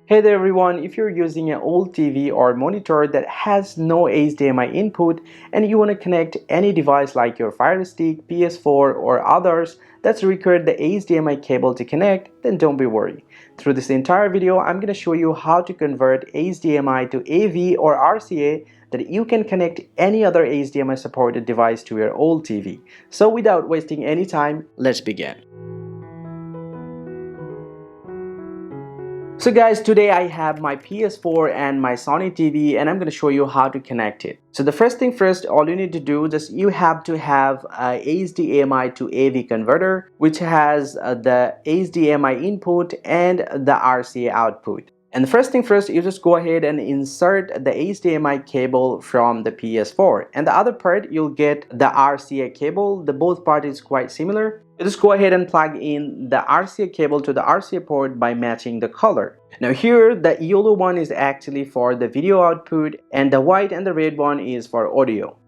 Hey there everyone, if you're using an old TV or monitor that has no HDMI input and you want to connect any device like your Fire Stick, PS4 or others that's required the HDMI cable to connect, then don't be worried. Through this entire video, I'm going to show you how to convert HDMI to AV or RCA that you can connect any other HDMI supported device to your old TV. So without wasting any time, let's begin. So guys, today I have my PS4 and my Sony TV and I'm going to show you how to connect it. So the first thing first, all you need to do is you have to have a HDMI to AV converter which has the HDMI input and the RCA output. And the first thing first, you just go ahead and insert the HDMI cable from the PS4, and the other part you'll get the RCA cable. The both part is quite similar. You just go ahead and plug in the RCA cable to the RCA port by matching the color. Now here the yellow one is actually for the video output and the white and the red one is for audio.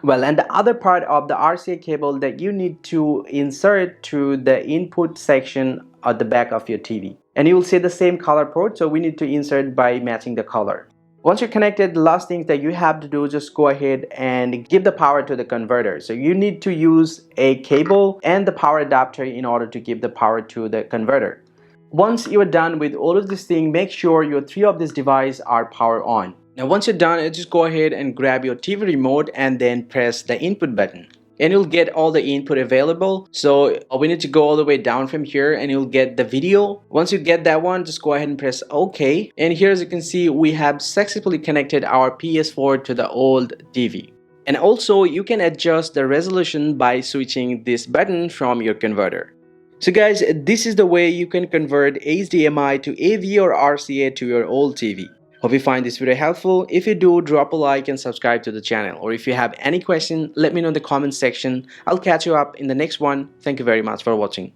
Well, and the other part of the RCA cable that you need to insert to the input section at the back of your TV. And you will see the same color port, so we need to insert by matching the color. Once you're connected, the last thing that you have to do is just go ahead and give the power to the converter. So you need to use a cable and the power adapter in order to give the power to the converter. Once you are done with all of this thing, make sure your three of these devices are power on. Now once you're done, just go ahead and grab your TV remote and then press the input button. And you'll get all the input available. So we need to go all the way down from here and you'll get the video. Once you get that one, just go ahead and press OK. And here, as you can see, we have successfully connected our PS4 to the old TV. And also you can adjust the resolution by switching this button from your converter. So guys, this is the way you can convert HDMI to AV or RCA to your old TV. Hope you find this video helpful. If you do, drop a like and subscribe to the channel. Or if you have any question, let me know in the comment section. I'll catch you up in the next one. Thank you very much for watching.